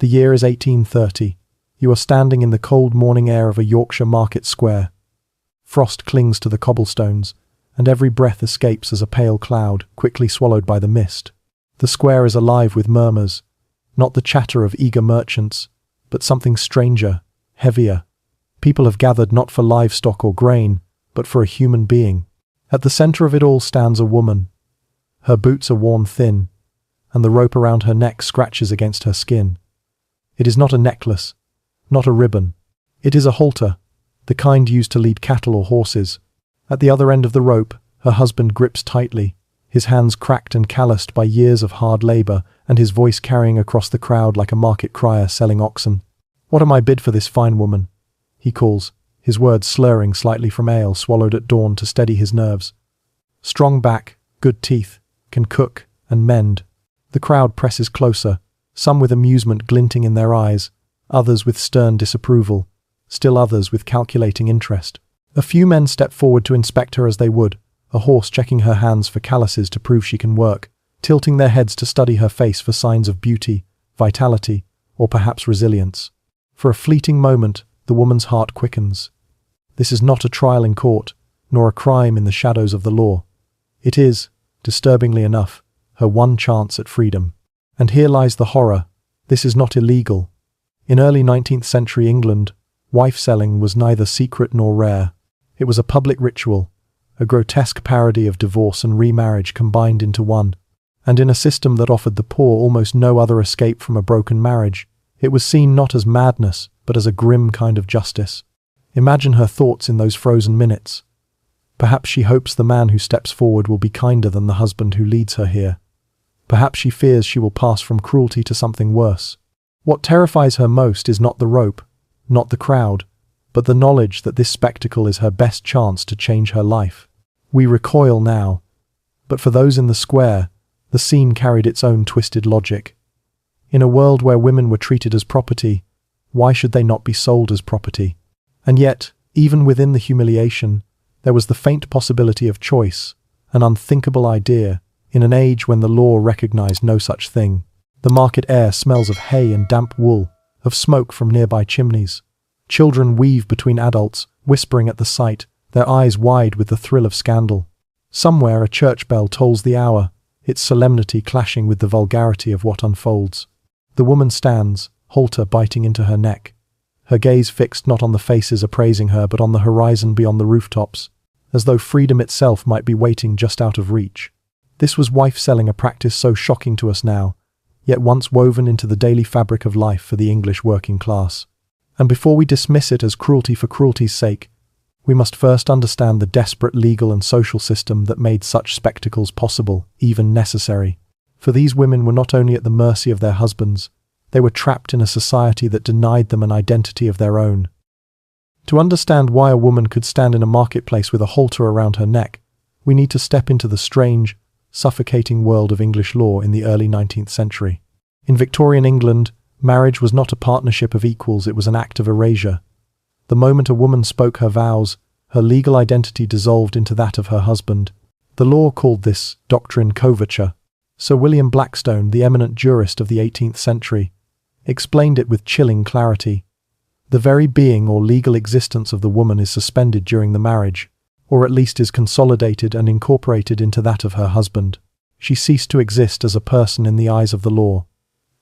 The year is 1830. You are standing in the cold morning air of a Yorkshire market square. Frost clings to the cobblestones, and every breath escapes as a pale cloud, quickly swallowed by the mist. The square is alive with murmurs, not the chatter of eager merchants, but something stranger, heavier. People have gathered not for livestock or grain, but for a human being. At the center of it all stands a woman. Her boots are worn thin, and the rope around her neck scratches against her skin. It is not a necklace, not a ribbon. It is a halter, the kind used to lead cattle or horses. At the other end of the rope, her husband grips tightly, his hands cracked and calloused by years of hard labor, and his voice carrying across the crowd like a market crier selling oxen. "What am I bid for this fine woman?" he calls, his words slurring slightly from ale swallowed at dawn to steady his nerves. Strong back, good teeth, can cook and mend. The crowd presses closer, some with amusement glinting in their eyes, others with stern disapproval, still others with calculating interest. A few men step forward to inspect her as they would, a horse checking her hands for calluses to prove she can work, tilting their heads to study her face for signs of beauty, vitality, or perhaps resilience. For a fleeting moment, the woman's heart quickens. This is not a trial in court, nor a crime in the shadows of the law. It is, disturbingly enough, her one chance at freedom. And here lies the horror. This is not illegal. In early 19th century England, wife-selling was neither secret nor rare. It was a public ritual, a grotesque parody of divorce and remarriage combined into one. And in a system that offered the poor almost no other escape from a broken marriage, it was seen not as madness, but as a grim kind of justice. Imagine her thoughts in those frozen minutes. Perhaps she hopes the man who steps forward will be kinder than the husband who leads her here. Perhaps she fears she will pass from cruelty to something worse. What terrifies her most is not the rope, not the crowd, but the knowledge that this spectacle is her best chance to change her life. We recoil now, but for those in the square, the scene carried its own twisted logic. In a world where women were treated as property, why should they not be sold as property? And yet, even within the humiliation, there was the faint possibility of choice, an unthinkable idea, in an age when the law recognized no such thing. The market air smells of hay and damp wool, of smoke from nearby chimneys. Children weave between adults, whispering at the sight, their eyes wide with the thrill of scandal. Somewhere a church bell tolls the hour, its solemnity clashing with the vulgarity of what unfolds. The woman stands, halter biting into her neck, her gaze fixed not on the faces appraising her but on the horizon beyond the rooftops, as though freedom itself might be waiting just out of reach. This was wife-selling, a practice so shocking to us now, yet once woven into the daily fabric of life for the English working class. And before we dismiss it as cruelty for cruelty's sake, we must first understand the desperate legal and social system that made such spectacles possible, even necessary. For these women were not only at the mercy of their husbands, they were trapped in a society that denied them an identity of their own. To understand why a woman could stand in a marketplace with a halter around her neck, we need to step into the strange, suffocating world of English law in the early 19th century. In Victorian England, marriage was not a partnership of equals, it was an act of erasure. The moment a woman spoke her vows, her legal identity dissolved into that of her husband. The law called this doctrine coverture. Sir William Blackstone, the eminent jurist of the 18th century, explained it with chilling clarity. The very being or legal existence of the woman is suspended during the marriage, or at least is consolidated and incorporated into that of her husband. She ceased to exist as a person in the eyes of the law.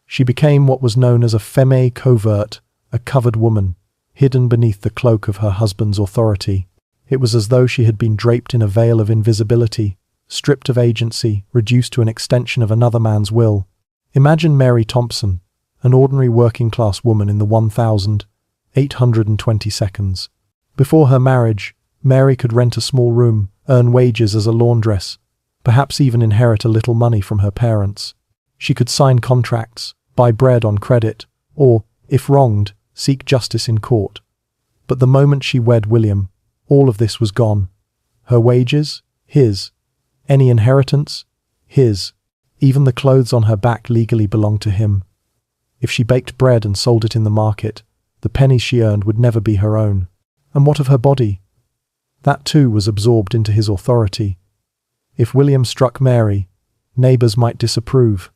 She became what was known as a femme covert, a covered woman, hidden beneath the cloak of her husband's authority. It was as though she had been draped in a veil of invisibility, stripped of agency, reduced to an extension of another man's will. Imagine Mary Thompson, an ordinary working-class woman in the 1820s. Before her marriage, Mary could rent a small room, earn wages as a laundress, perhaps even inherit a little money from her parents. She could sign contracts, buy bread on credit, or, if wronged, seek justice in court. But the moment she wed William, all of this was gone. Her wages? His. Any inheritance? His. Even the clothes on her back legally belonged to him. If she baked bread and sold it in the market, the pennies she earned would never be her own. And what of her body? That too was absorbed into his authority. If William struck Mary, neighbours might disapprove,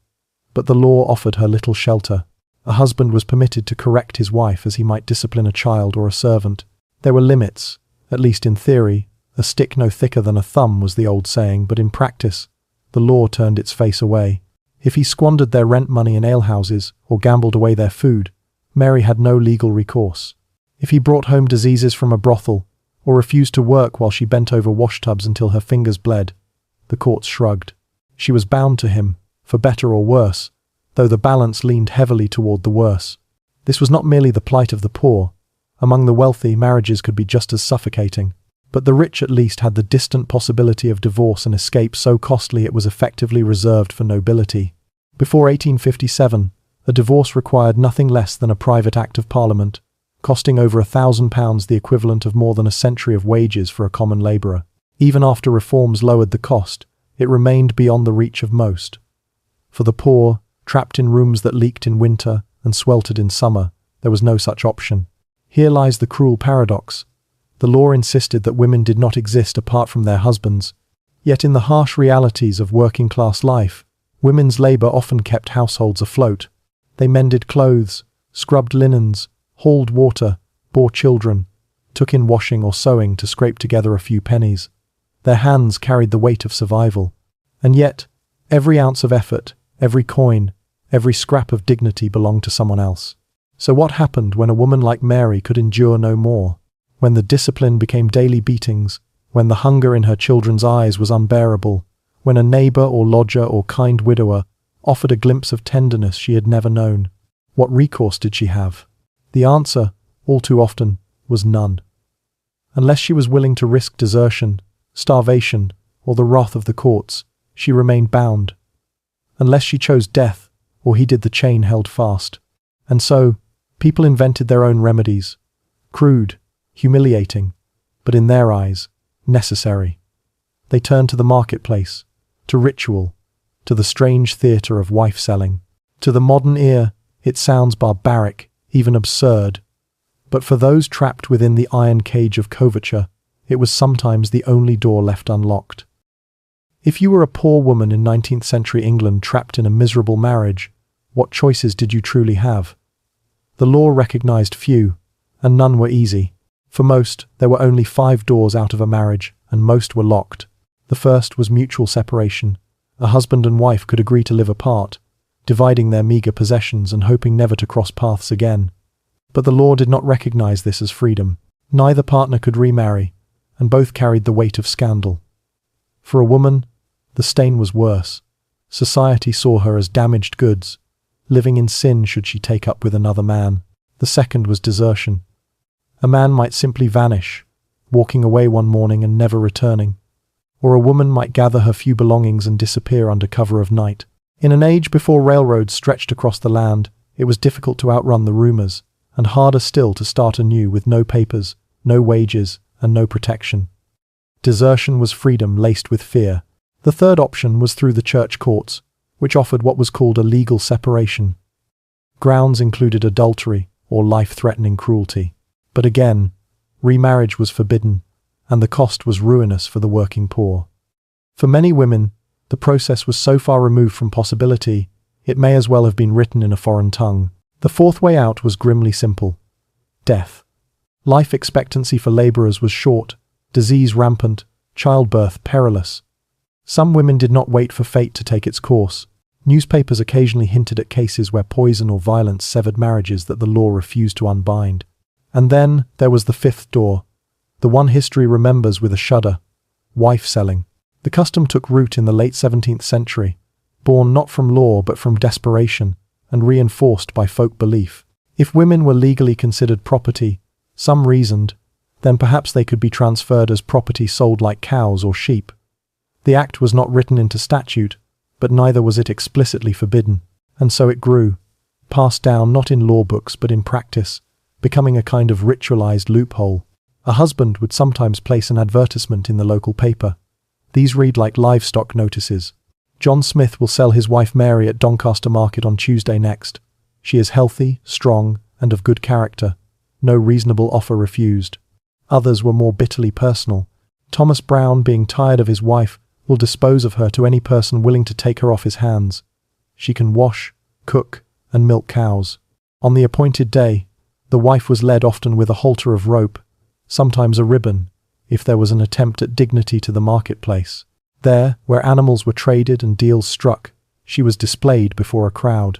but the law offered her little shelter. A husband was permitted to correct his wife as he might discipline a child or a servant. There were limits, at least in theory. A stick no thicker than a thumb was the old saying, but in practice, the law turned its face away. If he squandered their rent money in alehouses or gambled away their food, Mary had no legal recourse. If he brought home diseases from a brothel or refused to work while she bent over washtubs until her fingers bled, the courts shrugged. She was bound to him, for better or worse, though the balance leaned heavily toward the worse. This was not merely the plight of the poor. Among the wealthy, marriages could be just as suffocating. But the rich at least had the distant possibility of divorce and escape so costly it was effectively reserved for nobility. Before 1857, a divorce required nothing less than a private act of Parliament, costing over £1,000, the equivalent of more than a century of wages for a common labourer. Even after reforms lowered the cost, it remained beyond the reach of most. For the poor, trapped in rooms that leaked in winter and sweltered in summer, there was no such option. Here lies the cruel paradox. The law insisted that women did not exist apart from their husbands. Yet in the harsh realities of working-class life, women's labour often kept households afloat. They mended clothes, scrubbed linens, hauled water, bore children, took in washing or sewing to scrape together a few pennies. Their hands carried the weight of survival. And yet, every ounce of effort, every coin, every scrap of dignity belonged to someone else. So what happened when a woman like Mary could endure no more? When the discipline became daily beatings, when the hunger in her children's eyes was unbearable, when a neighbour or lodger or kind widower offered a glimpse of tenderness she had never known, what recourse did she have? The answer, all too often, was none. Unless she was willing to risk desertion, starvation, or the wrath of the courts, she remained bound. Unless she chose death, or heeded the chain held fast. And so, people invented their own remedies, crude, humiliating, but in their eyes, necessary. They turned to the marketplace, to ritual, to the strange theatre of wife-selling. To the modern ear, it sounds barbaric, even absurd. But for those trapped within the iron cage of coverture, it was sometimes the only door left unlocked. If you were a poor woman in 19th century England trapped in a miserable marriage, what choices did you truly have? The law recognized few, and none were easy. For most, there were only 5 doors out of a marriage, and most were locked. The first was mutual separation. A husband and wife could agree to live apart, dividing their meagre possessions and hoping never to cross paths again. But the law did not recognize this as freedom. Neither partner could remarry, and both carried the weight of scandal. For a woman, the stain was worse. Society saw her as damaged goods, living in sin should she take up with another man. The second was desertion. A man might simply vanish, walking away one morning and never returning. Or a woman might gather her few belongings and disappear under cover of night. In an age before railroads stretched across the land, it was difficult to outrun the rumors, and harder still to start anew with no papers, no wages, and no protection. Desertion was freedom laced with fear. The third option was through the church courts, which offered what was called a legal separation. Grounds included adultery or life-threatening cruelty. But again, remarriage was forbidden, and the cost was ruinous for the working poor. For many women, the process was so far removed from possibility, it may as well have been written in a foreign tongue. The fourth way out was grimly simple: death. Life expectancy for labourers was short, disease rampant, childbirth perilous. Some women did not wait for fate to take its course. Newspapers occasionally hinted at cases where poison or violence severed marriages that the law refused to unbind. And then there was the fifth door, the one history remembers with a shudder: wife-selling. The custom took root in the late 17th century, born not from law but from desperation, and reinforced by folk belief. If women were legally considered property, some reasoned, then perhaps they could be transferred as property sold like cows or sheep. The act was not written into statute, but neither was it explicitly forbidden, and so it grew, passed down not in law books but in practice, becoming a kind of ritualized loophole. A husband would sometimes place an advertisement in the local paper. These read like livestock notices. John Smith will sell his wife Mary at Doncaster Market on Tuesday next. She is healthy, strong, and of good character. No reasonable offer refused. Others were more bitterly personal. Thomas Brown, being tired of his wife, will dispose of her to any person willing to take her off his hands. She can wash, cook, and milk cows. On the appointed day, the wife was led often with a halter of rope, sometimes a ribbon, if there was an attempt at dignity to the marketplace. There, where animals were traded and deals struck, she was displayed before a crowd.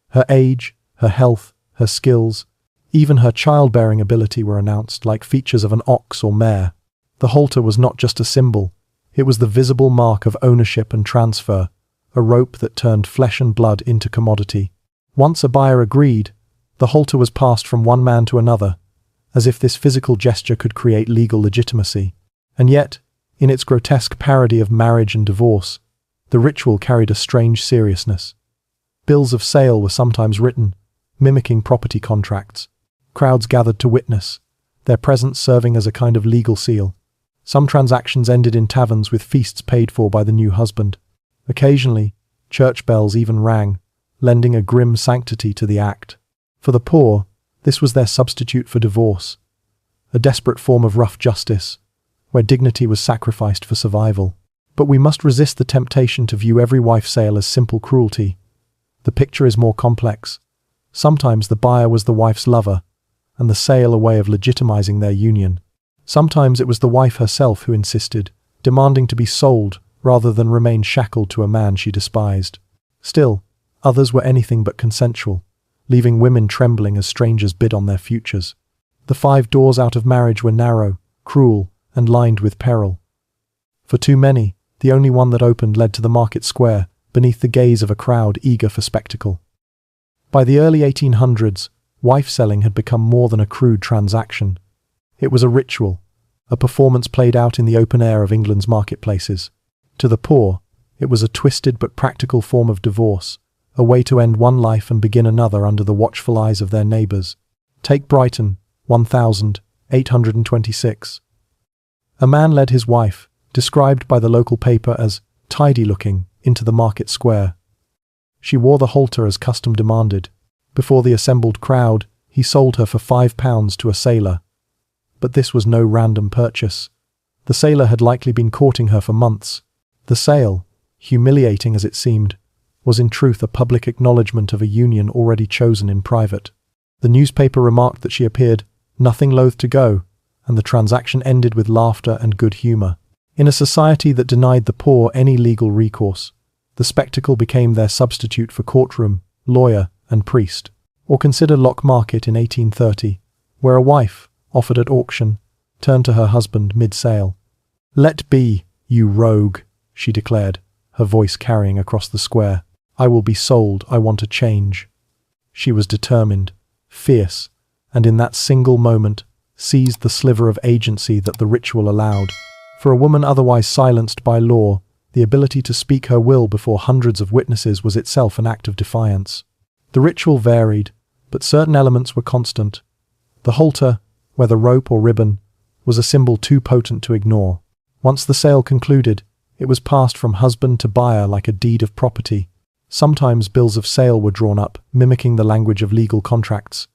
Her age, her health, her skills, even her childbearing ability were announced like features of an ox or mare. The halter was not just a symbol, it was the visible mark of ownership and transfer, a rope that turned flesh and blood into commodity. Once a buyer agreed, the halter was passed from one man to another, as if this physical gesture could create legal legitimacy. And yet, in its grotesque parody of marriage and divorce, the ritual carried a strange seriousness. Bills of sale were sometimes written, mimicking property contracts. Crowds gathered to witness, their presence serving as a kind of legal seal. Some transactions ended in taverns with feasts paid for by the new husband. Occasionally, church bells even rang, lending a grim sanctity to the act. For the poor, this was their substitute for divorce, a desperate form of rough justice, where dignity was sacrificed for survival. But we must resist the temptation to view every wife sale as simple cruelty. The picture is more complex. Sometimes the buyer was the wife's lover, and the sale a way of legitimizing their union. Sometimes it was the wife herself who insisted, demanding to be sold rather than remain shackled to a man she despised. Still, others were anything but consensual, leaving women trembling as strangers bid on their futures. The 5 doors out of marriage were narrow, cruel, and lined with peril. For too many, the only one that opened led to the market square, beneath the gaze of a crowd eager for spectacle. By the early 1800s, wife-selling had become more than a crude transaction. It was a ritual, a performance played out in the open air of England's marketplaces. To the poor, it was a twisted but practical form of divorce, a way to end one life and begin another under the watchful eyes of their neighbours. Take Brighton, 1826. A man led his wife, described by the local paper as tidy-looking, into the market square. She wore the halter as custom demanded. Before the assembled crowd, he sold her for £5 to a sailor. But this was no random purchase. The sailor had likely been courting her for months. The sale, humiliating as it seemed, was in truth a public acknowledgement of a union already chosen in private. The newspaper remarked that she appeared nothing loath to go, and the transaction ended with laughter and good humour. In a society that denied the poor any legal recourse, the spectacle became their substitute for courtroom, lawyer, and priest. Or consider Lock Market in 1830, where a wife, offered at auction, turned to her husband mid-sale. "Let be, you rogue," she declared, her voice carrying across the square. "I will be sold, I want a change." She was determined, fierce, and in that single moment, seized the sliver of agency that the ritual allowed. For a woman otherwise silenced by law, the ability to speak her will before hundreds of witnesses was itself an act of defiance. The ritual varied, but certain elements were constant. The halter, whether rope or ribbon, was a symbol too potent to ignore. Once the sale concluded, it was passed from husband to buyer like a deed of property. Sometimes bills of sale were drawn up, mimicking the language of legal contracts.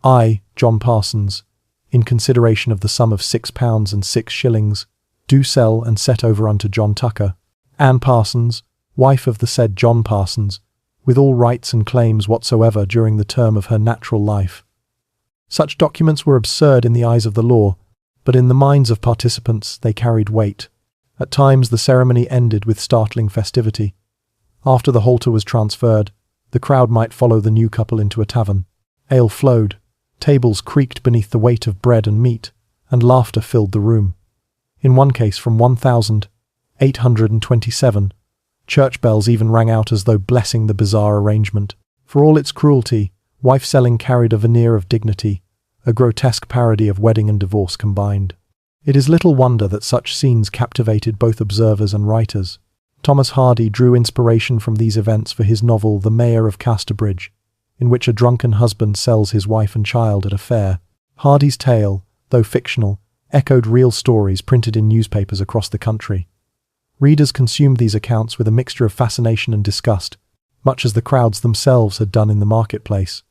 I, John Parsons, in consideration of the sum of £6 and 6 shillings, do sell and set over unto John Tucker, Anne Parsons, wife of the said John Parsons, with all rights and claims whatsoever during the term of her natural life. Such documents were absurd in the eyes of the law, but in the minds of participants they carried weight. At times the ceremony ended with startling festivity. After the halter was transferred, the crowd might follow the new couple into a tavern. Ale flowed, tables creaked beneath the weight of bread and meat, and laughter filled the room. In one case from 1827, church bells even rang out as though blessing the bizarre arrangement. For all its cruelty, wife-selling carried a veneer of dignity, a grotesque parody of wedding and divorce combined. It is little wonder that such scenes captivated both observers and writers. Thomas Hardy drew inspiration from these events for his novel The Mayor of Casterbridge, in which a drunken husband sells his wife and child at a fair. Hardy's tale, though fictional, echoed real stories printed in newspapers across the country. Readers consumed these accounts with a mixture of fascination and disgust, much as the crowds themselves had done in the marketplace.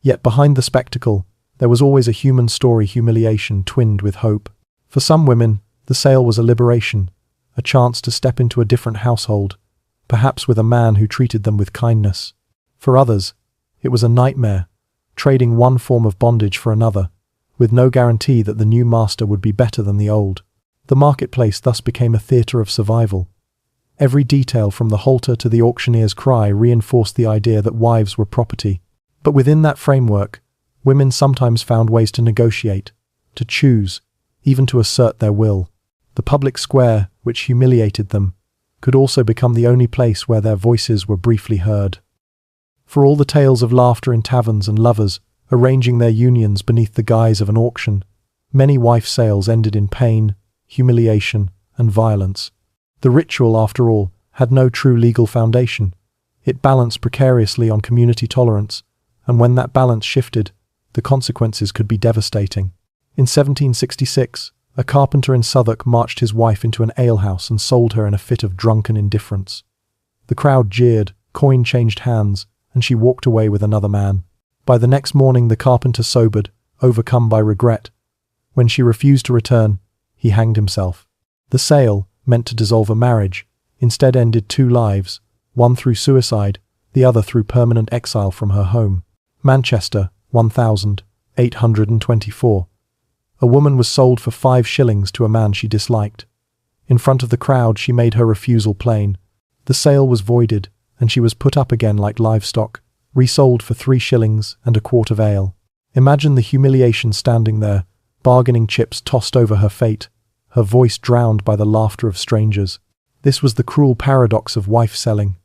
Yet behind the spectacle, there was always a human story humiliation twinned with hope. For some women, the sale was a liberation, a chance to step into a different household, perhaps with a man who treated them with kindness. For others, it was a nightmare, trading one form of bondage for another, with no guarantee that the new master would be better than the old. The marketplace thus became a theatre of survival. Every detail from the halter to the auctioneer's cry reinforced the idea that wives were property. But within that framework, women sometimes found ways to negotiate, to choose, even to assert their will. The public square, which humiliated them, could also become the only place where their voices were briefly heard. For all the tales of laughter in taverns and lovers arranging their unions beneath the guise of an auction, many wife sales ended in pain, humiliation, and violence. The ritual, after all, had no true legal foundation. It balanced precariously on community tolerance, and when that balance shifted, the consequences could be devastating. In 1766, a carpenter in Southwark marched his wife into an alehouse and sold her in a fit of drunken indifference. The crowd jeered, coin changed hands, and she walked away with another man. By the next morning the carpenter sobered, overcome by regret. When she refused to return, he hanged himself. The sale, meant to dissolve a marriage, instead ended two lives, one through suicide, the other through permanent exile from her home. Manchester, 1824. A woman was sold for 5 shillings to a man she disliked. In front of the crowd she made her refusal plain. The sale was voided, and she was put up again like livestock, resold for 3 shillings and a quart of ale. Imagine the humiliation standing there, bargaining chips tossed over her fate, her voice drowned by the laughter of strangers. This was the cruel paradox of wife-selling.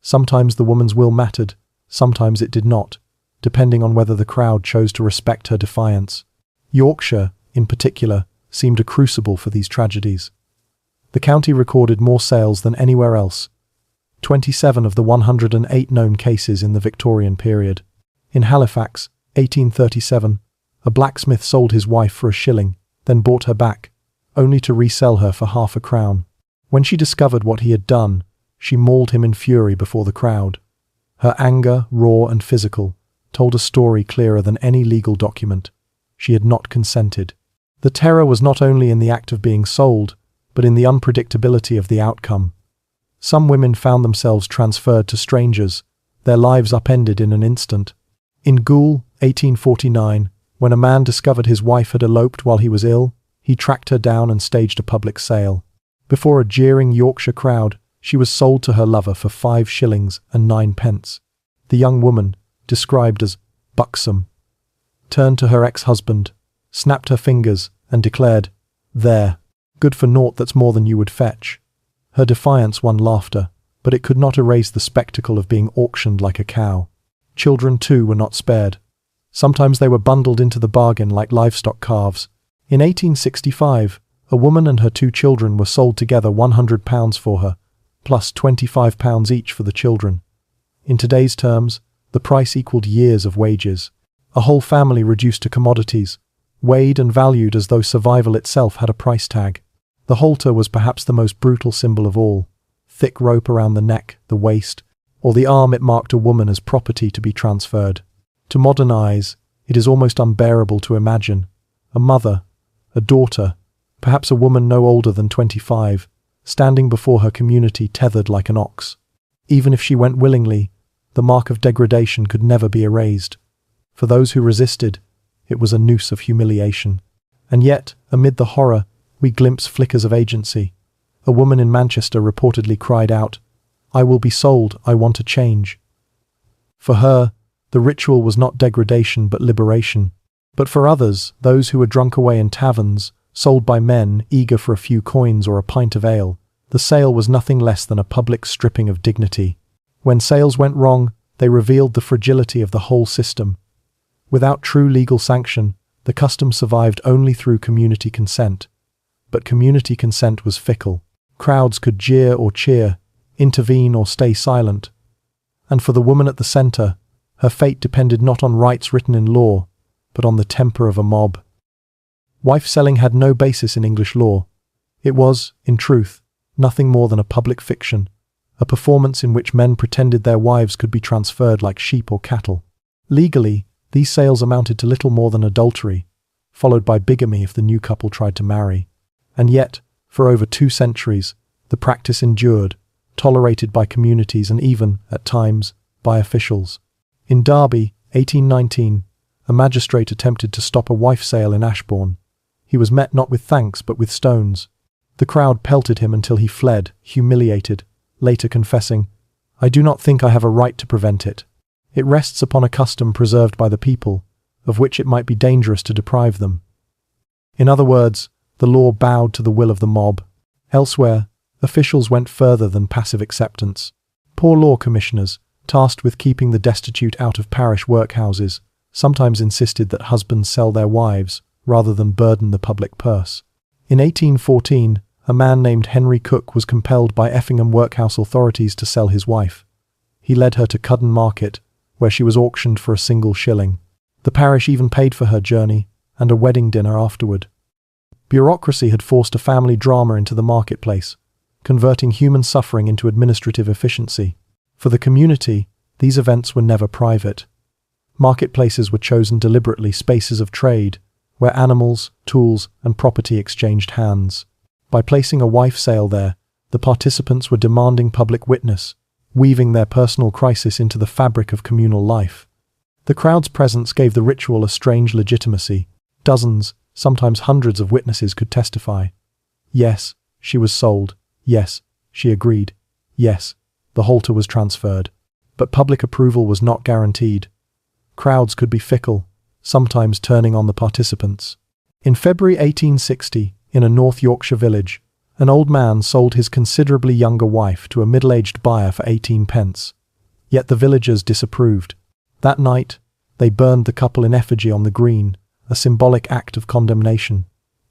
Sometimes the woman's will mattered, sometimes it did not, depending on whether the crowd chose to respect her defiance. Yorkshire, in particular, seemed a crucible for these tragedies. The county recorded more sales than anywhere else, 27 of the 108 known cases in the Victorian period. In Halifax, 1837, a blacksmith sold his wife for 1 shilling, then bought her back, only to resell her for half a crown. When she discovered what he had done, she mauled him in fury before the crowd. Her anger, raw and physical, told a story clearer than any legal document. She had not consented. The terror was not only in the act of being sold, but in the unpredictability of the outcome. Some women found themselves transferred to strangers, their lives upended in an instant. In Goole, 1849, when a man discovered his wife had eloped while he was ill, he tracked her down and staged a public sale. Before a jeering Yorkshire crowd, she was sold to her lover for 5 shillings and 9 pence. The young woman, described as buxom, turned to her ex-husband, snapped her fingers, and declared, "There, good for naught that's more than you would fetch." Her defiance won laughter, but it could not erase the spectacle of being auctioned like a cow. Children, too, were not spared. Sometimes they were bundled into the bargain like livestock calves. In 1865, a woman and her 2 children were sold together £100 for her, plus £25 each for the children. In today's terms, the price equaled years of wages. A whole family reduced to commodities, weighed and valued as though survival itself had a price tag. The halter was perhaps the most brutal symbol of all. Thick rope around the neck, the waist, or the arm, it marked a woman as property to be transferred. To modern eyes, it is almost unbearable to imagine. A mother, a daughter, perhaps a woman no older than 25, standing before her community tethered like an ox. Even if she went willingly, the mark of degradation could never be erased. For those who resisted, it was a noose of humiliation. And yet, amid the horror, we glimpse flickers of agency. A woman in Manchester reportedly cried out, "I will be sold, I want a change." For her, the ritual was not degradation but liberation. But for others, those who were drunk away in taverns, sold by men eager for a few coins or a pint of ale, the sale was nothing less than a public stripping of dignity. When sales went wrong, they revealed the fragility of the whole system. Without true legal sanction, the custom survived only through community consent. But community consent was fickle. Crowds could jeer or cheer, intervene or stay silent. And for the woman at the centre, her fate depended not on rights written in law, but on the temper of a mob. Wife-selling had no basis in English law. It was, in truth, nothing more than a public fiction, a performance in which men pretended their wives could be transferred like sheep or cattle. Legally, these sales amounted to little more than adultery, followed by bigamy if the new couple tried to marry. And yet, for over 2 centuries, the practice endured, tolerated by communities and even, at times, by officials. In Derby, 1819, a magistrate attempted to stop a wife sale in Ashbourne. He was met not with thanks but with stones. The crowd pelted him until he fled, humiliated, later confessing, "I do not think I have a right to prevent it. It rests upon a custom preserved by the people, of which it might be dangerous to deprive them." In other words, the law bowed to the will of the mob. Elsewhere, officials went further than passive acceptance. Poor law commissioners, tasked with keeping the destitute out of parish workhouses, sometimes insisted that husbands sell their wives rather than burden the public purse. In 1814, a man named Henry Cook was compelled by Effingham workhouse authorities to sell his wife. He led her to Cudden Market, where she was auctioned for a single shilling. The parish even paid for her journey and a wedding dinner afterward. Bureaucracy had forced a family drama into the marketplace, converting human suffering into administrative efficiency. For the community, these events were never private. Marketplaces were chosen deliberately, spaces of trade, where animals, tools, and property exchanged hands. By placing a wife sale there, the participants were demanding public witness, weaving their personal crisis into the fabric of communal life. The crowd's presence gave the ritual a strange legitimacy. Dozens, sometimes hundreds of witnesses could testify. Yes, she was sold. Yes, she agreed. Yes, the halter was transferred. But public approval was not guaranteed. Crowds could be fickle, sometimes turning on the participants. In February 1860, in a North Yorkshire village, an old man sold his considerably younger wife to a middle-aged buyer for 18 pence. Yet the villagers disapproved. That night, they burned the couple in effigy on the green, a symbolic act of condemnation.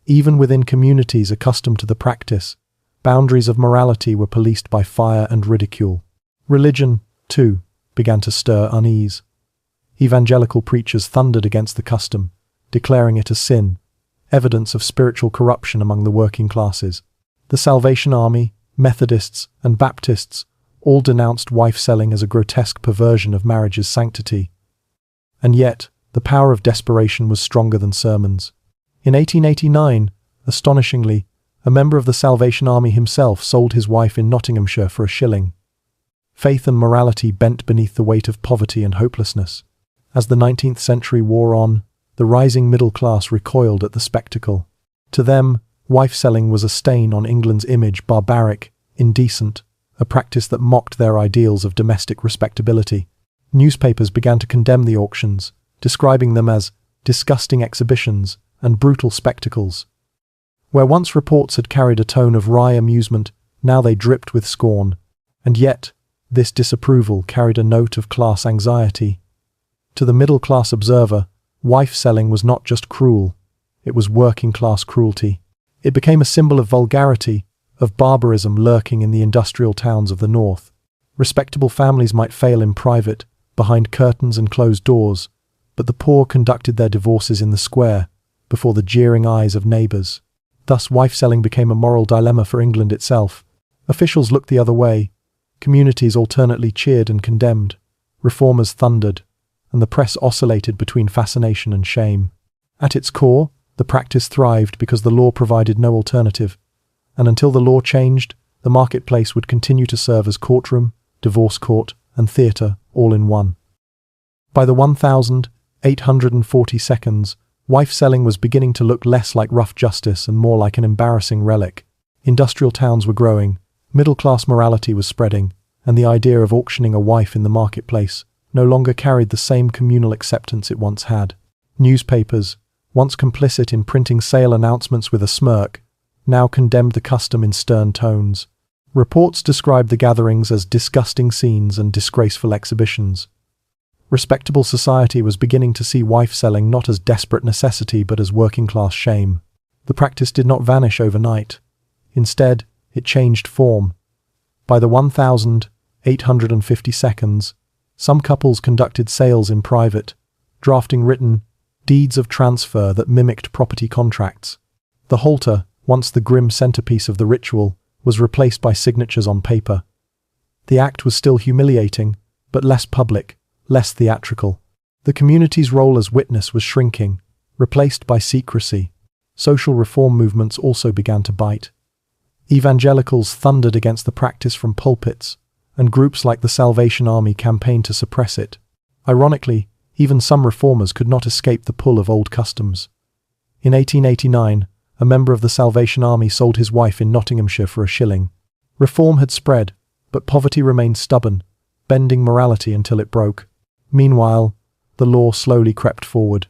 Even within communities accustomed to the practice, boundaries of morality were policed by fire and ridicule. Religion, too, began to stir unease. Evangelical preachers thundered against the custom, declaring it a sin, evidence of spiritual corruption among the working classes. The Salvation Army, Methodists, and Baptists all denounced wife-selling as a grotesque perversion of marriage's sanctity. And yet, the power of desperation was stronger than sermons. In 1889, astonishingly, a member of the Salvation Army himself sold his wife in Nottinghamshire for a shilling. Faith and morality bent beneath the weight of poverty and hopelessness. As the 19th century wore on, the rising middle class recoiled at the spectacle. To them, wife-selling was a stain on England's image, barbaric, indecent, a practice that mocked their ideals of domestic respectability. Newspapers began to condemn the auctions, describing them as disgusting exhibitions and brutal spectacles. Where once reports had carried a tone of wry amusement, now they dripped with scorn. And yet, this disapproval carried a note of class anxiety. To the middle-class observer, wife-selling was not just cruel, it was working-class cruelty. It became a symbol of vulgarity, of barbarism lurking in the industrial towns of the north. Respectable families might fail in private, behind curtains and closed doors, but the poor conducted their divorces in the square, before the jeering eyes of neighbours. Thus wife-selling became a moral dilemma for England itself. Officials looked the other way, communities alternately cheered and condemned, reformers thundered, and the press oscillated between fascination and shame. At its core, the practice thrived because the law provided no alternative, and until the law changed, the marketplace would continue to serve as courtroom, divorce court, and theatre, all in one. By the 1840s, wife-selling was beginning to look less like rough justice and more like an embarrassing relic. Industrial towns were growing, middle-class morality was spreading, and the idea of auctioning a wife in the marketplace no longer carried the same communal acceptance it once had. Newspapers, once complicit in printing sale announcements with a smirk, now condemned the custom in stern tones. Reports described the gatherings as disgusting scenes and disgraceful exhibitions. Respectable society was beginning to see wife-selling not as desperate necessity but as working-class shame. The practice did not vanish overnight. Instead, it changed form. By the 1852, some couples conducted sales in private, drafting written deeds of transfer that mimicked property contracts. The halter, once the grim centerpiece of the ritual, was replaced by signatures on paper. The act was still humiliating, but less public, less theatrical. The community's role as witness was shrinking, replaced by secrecy. Social reform movements also began to bite. Evangelicals thundered against the practice from pulpits, and groups like the Salvation Army campaigned to suppress it. Ironically, Even some reformers could not escape the pull of old customs. In 1889, a member of the Salvation Army sold his wife in Nottinghamshire for a shilling. Reform had spread, but poverty remained stubborn, bending morality until it broke. Meanwhile, the law slowly crept forward.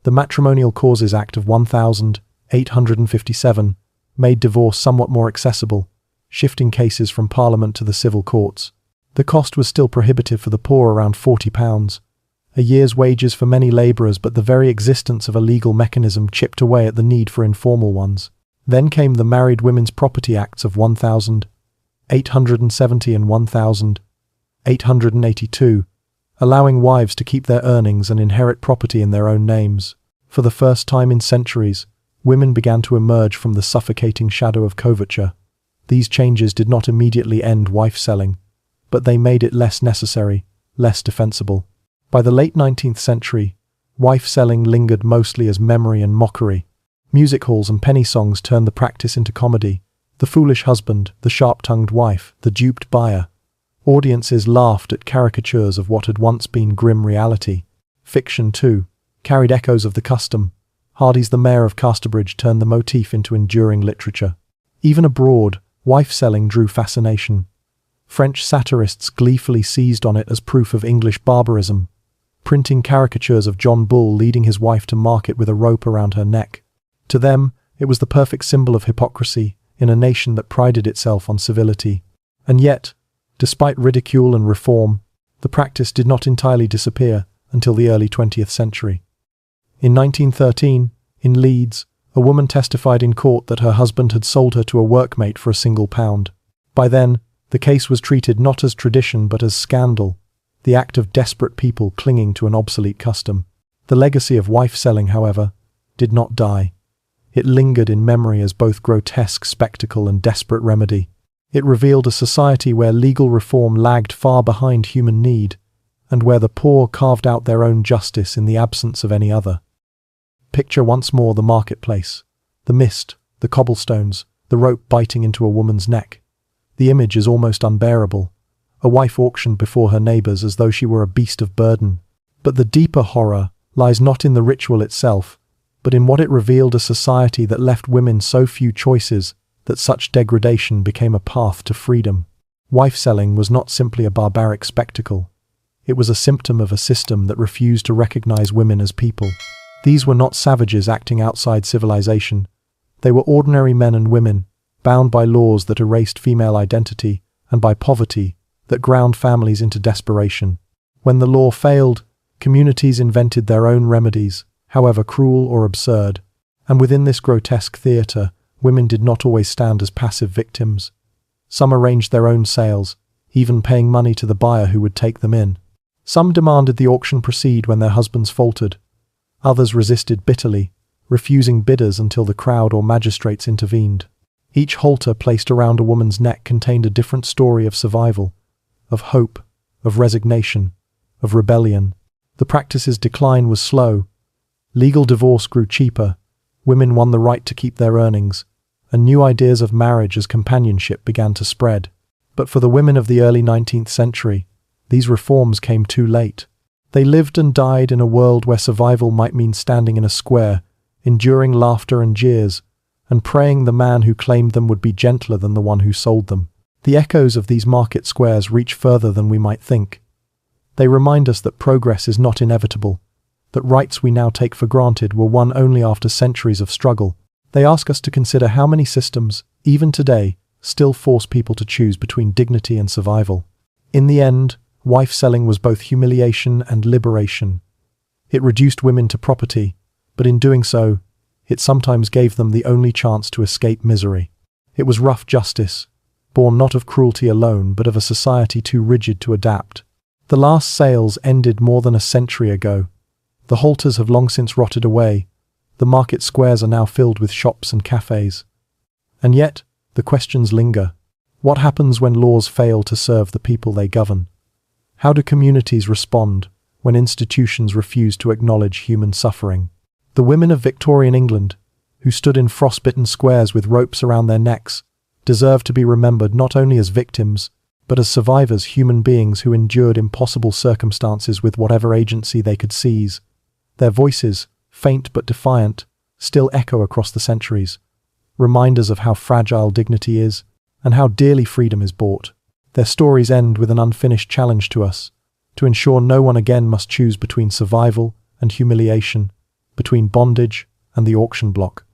The Matrimonial Causes Act of 1857 made divorce somewhat more accessible, shifting cases from Parliament to the civil courts. The cost was still prohibitive for the poor, around £40, a year's wages for many labourers, but the very existence of a legal mechanism chipped away at the need for informal ones. Then came the Married Women's Property Acts of 1870 and 1882, allowing wives to keep their earnings and inherit property in their own names. For the first time in centuries, women began to emerge from the suffocating shadow of coverture. These changes did not immediately end wife-selling, but they made it less necessary, less defensible. By the late 19th century, wife-selling lingered mostly as memory and mockery. Music halls and penny songs turned the practice into comedy. The foolish husband, the sharp-tongued wife, the duped buyer. Audiences laughed at caricatures of what had once been grim reality. Fiction, too, carried echoes of the custom. Hardy's The Mayor of Casterbridge turned the motif into enduring literature. Even abroad, wife-selling drew fascination. French satirists gleefully seized on it as proof of English barbarism, printing caricatures of John Bull leading his wife to market with a rope around her neck. To them, it was the perfect symbol of hypocrisy in a nation that prided itself on civility. And yet, despite ridicule and reform, the practice did not entirely disappear until the early 20th century. In 1913, in Leeds, a woman testified in court that her husband had sold her to a workmate for £1. By then, the case was treated not as tradition but as scandal, the act of desperate people clinging to an obsolete custom. The legacy of wife-selling, however, did not die. It lingered in memory as both grotesque spectacle and desperate remedy. It revealed a society where legal reform lagged far behind human need, and where the poor carved out their own justice in the absence of any other. Picture once more the marketplace, the mist, the cobblestones, the rope biting into a woman's neck. The image is almost unbearable. A wife auctioned before her neighbours as though she were a beast of burden. But the deeper horror lies not in the ritual itself, but in what it revealed: a society that left women so few choices that such degradation became a path to freedom. Wife-selling was not simply a barbaric spectacle. It was a symptom of a system that refused to recognize women as people. These were not savages acting outside civilization. They were ordinary men and women, bound by laws that erased female identity and by poverty that ground families into desperation. When the law failed, communities invented their own remedies, however cruel or absurd. And within this grotesque theatre, women did not always stand as passive victims. Some arranged their own sales, even paying money to the buyer who would take them in. Some demanded the auction proceed when their husbands faltered. Others resisted bitterly, refusing bidders until the crowd or magistrates intervened. Each halter placed around a woman's neck contained a different story of survival, of hope, of resignation, of rebellion. The practice's decline was slow. Legal divorce grew cheaper. Women won the right to keep their earnings, and new ideas of marriage as companionship began to spread. But for the women of the early 19th century, these reforms came too late. They lived and died in a world where survival might mean standing in a square, enduring laughter and jeers, and praying the man who claimed them would be gentler than the one who sold them. The echoes of these market squares reach further than we might think. They remind us that progress is not inevitable, that rights we now take for granted were won only after centuries of struggle. They ask us to consider how many systems, even today, still force people to choose between dignity and survival. In the end, wife-selling was both humiliation and liberation. It reduced women to property, but in doing so, it sometimes gave them the only chance to escape misery. It was rough justice, born not of cruelty alone, but of a society too rigid to adapt. The last sales ended more than a century ago. The halters have long since rotted away. The market squares are now filled with shops and cafes. And yet, the questions linger. What happens when laws fail to serve the people they govern? How do communities respond when institutions refuse to acknowledge human suffering? The women of Victorian England, who stood in frostbitten squares with ropes around their necks, deserve to be remembered not only as victims, but as survivors, human beings who endured impossible circumstances with whatever agency they could seize. Their voices, faint but defiant, still echo across the centuries, reminders of how fragile dignity is and how dearly freedom is bought. Their stories end with an unfinished challenge to us, to ensure no one again must choose between survival and humiliation, between bondage and the auction block.